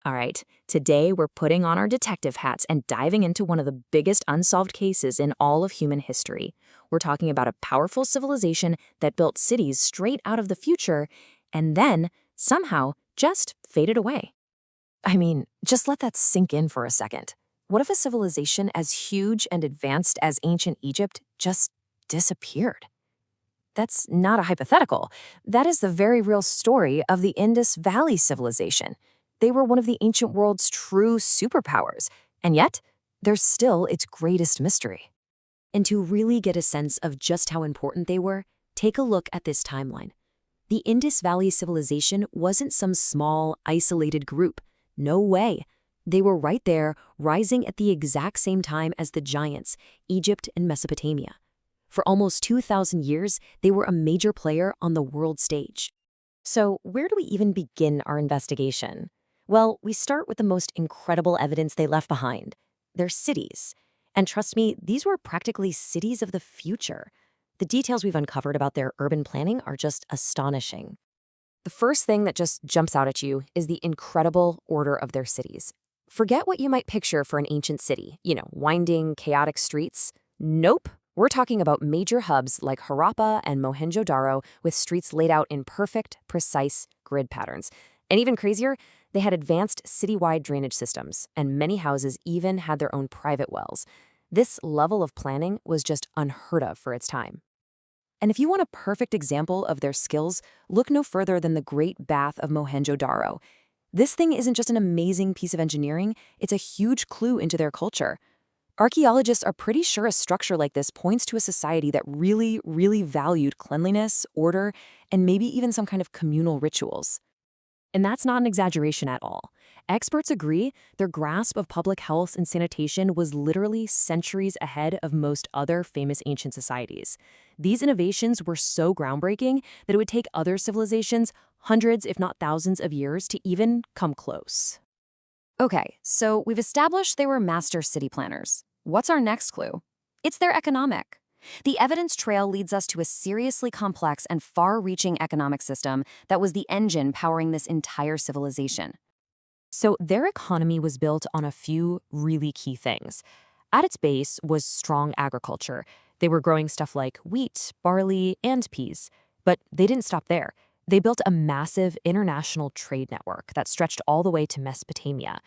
All right, today we're putting on our detective hats and diving into one of the biggest unsolved cases in all of human history. We're talking about a powerful civilization that built cities straight out of the future and then, somehow, just faded away. I mean, just let that sink in for a second. What if a civilization as huge and advanced as ancient Egypt just disappeared? That's not a hypothetical. That is the very real story of the Indus Valley Civilization. They were one of the ancient world's true superpowers, and yet, they're still its greatest mystery. And to really get a sense of just how important they were, take a look at this timeline. The Indus Valley Civilization wasn't some small, isolated group. No way. They were right there, rising at the exact same time as the giants, Egypt and Mesopotamia. For almost 2,000 years, they were a major player on the world stage. So, where do we even begin our investigation? Well, we start with the most incredible evidence they left behind, their cities. And trust me, these were practically cities of the future. The details we've uncovered about their urban planning are just astonishing. The first thing that just jumps out at you is the incredible order of their cities. Forget what you might picture for an ancient city, winding, chaotic streets. Nope. We're talking about major hubs like Harappa and Mohenjo Daro with streets laid out in perfect, precise grid patterns. And even crazier, they had advanced citywide drainage systems, and many houses even had their own private wells. This level of planning was just unheard of for its time. And if you want a perfect example of their skills, look no further than the Great Bath of Mohenjo Daro. This thing isn't just an amazing piece of engineering, it's a huge clue into their culture. Archaeologists are pretty sure a structure like this points to a society that really, really valued cleanliness, order, and maybe even some kind of communal rituals. And that's not an exaggeration at all. Experts agree their grasp of public health and sanitation was literally centuries ahead of most other famous ancient societies. These innovations were so groundbreaking that it would take other civilizations hundreds, if not thousands of years to even come close. Okay, so we've established they were master city planners. What's our next clue? It's their economic. The evidence trail leads us to a seriously complex and far-reaching economic system that was the engine powering this entire civilization. So their economy was built on a few really key things. At its base was strong agriculture. They were growing stuff like wheat, barley, and peas. But they didn't stop there. They built a massive international trade network that stretched all the way to Mesopotamia.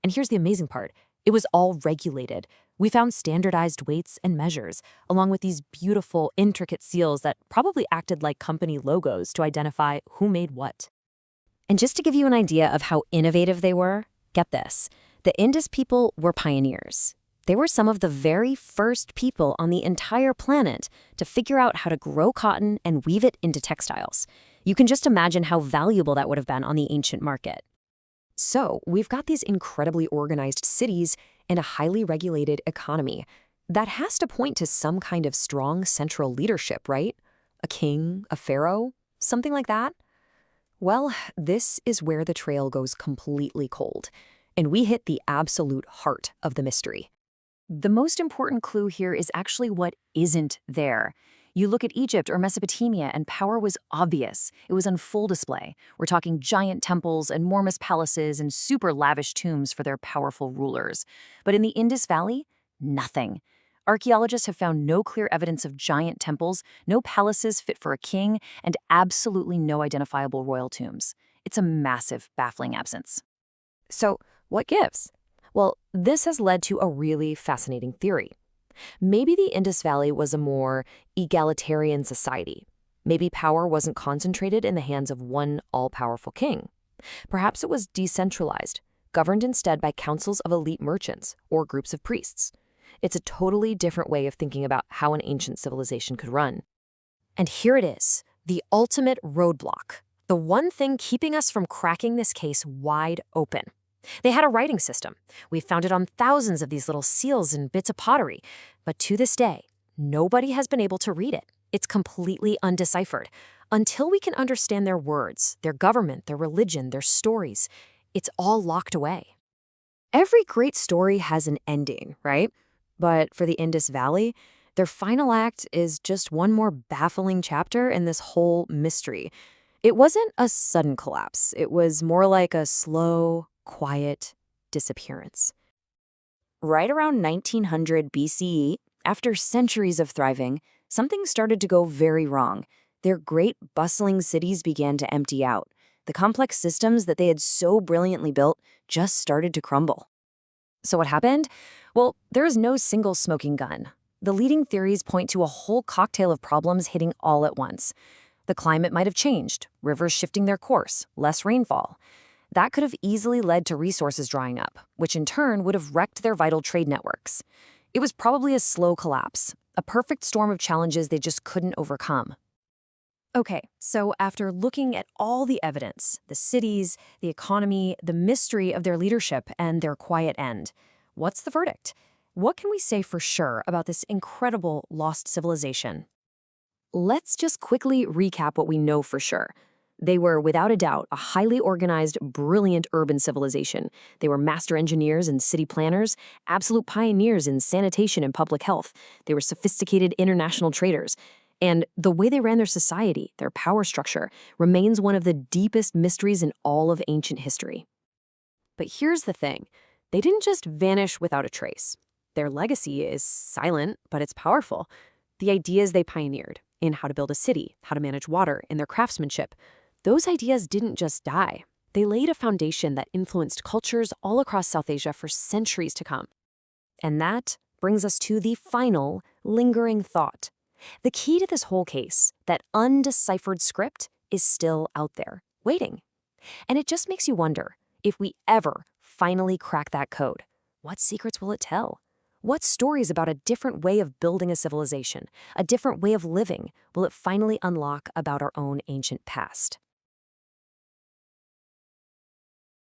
And here's the amazing part. It was all regulated. We found standardized weights and measures, along with these beautiful, intricate seals that probably acted like company logos to identify who made what. And just to give you an idea of how innovative they were, get this. The Indus people were pioneers. They were some of the very first people on the entire planet to figure out how to grow cotton and weave it into textiles. You can just imagine how valuable that would have been on the ancient market. So, we've got these incredibly organized cities and a highly regulated economy. That has to point to some kind of strong central leadership, right? A king, a pharaoh, something like that? Well, this is where the trail goes completely cold, and we hit the absolute heart of the mystery. The most important clue here is actually what isn't there. You look at Egypt or Mesopotamia and power was obvious. It was on full display. We're talking giant temples, enormous palaces, and super lavish tombs for their powerful rulers. But in the Indus Valley, nothing. Archaeologists have found no clear evidence of giant temples, no palaces fit for a king, and absolutely no identifiable royal tombs. It's a massive, baffling absence. So, what gives? Well, this has led to a really fascinating theory. Maybe the Indus Valley was a more egalitarian society. Maybe power wasn't concentrated in the hands of one all-powerful king. Perhaps it was decentralized, governed instead by councils of elite merchants or groups of priests. It's a totally different way of thinking about how an ancient civilization could run. And here it is, the ultimate roadblock, the one thing keeping us from cracking this case wide open. They had a writing system. We've found it on thousands of these little seals and bits of pottery. But to this day, nobody has been able to read it. It's completely undeciphered. Until we can understand their words, their government, their religion, their stories, it's all locked away. Every great story has an ending, right? But for the Indus Valley, their final act is just one more baffling chapter in this whole mystery. It wasn't a sudden collapse. It was more like a slow, quiet disappearance. Right around 1900 BCE, after centuries of thriving, something started to go very wrong. Their great, bustling cities began to empty out. The complex systems that they had so brilliantly built just started to crumble. So what happened? Well, there is no single smoking gun. The leading theories point to a whole cocktail of problems hitting all at once. The climate might have changed, rivers shifting their course, less rainfall. That could have easily led to resources drying up, which in turn would have wrecked their vital trade networks. It was probably a slow collapse, a perfect storm of challenges they just couldn't overcome. Okay, so after looking at all the evidence, the cities, the economy, the mystery of their leadership, and their quiet end, what's the verdict? What can we say for sure about this incredible lost civilization? Let's just quickly recap what we know for sure. They were, without a doubt, a highly organized, brilliant urban civilization. They were master engineers and city planners, absolute pioneers in sanitation and public health. They were sophisticated international traders. And the way they ran their society, their power structure, remains one of the deepest mysteries in all of ancient history. But here's the thing. They didn't just vanish without a trace. Their legacy is silent, but it's powerful. The ideas they pioneered in how to build a city, how to manage water, in their craftsmanship, those ideas didn't just die. They laid a foundation that influenced cultures all across South Asia for centuries to come. And that brings us to the final, lingering thought. The key to this whole case, that undeciphered script, is still out there, waiting. And it just makes you wonder, if we ever finally crack that code, what secrets will it tell? What stories about a different way of building a civilization, a different way of living, will it finally unlock about our own ancient past?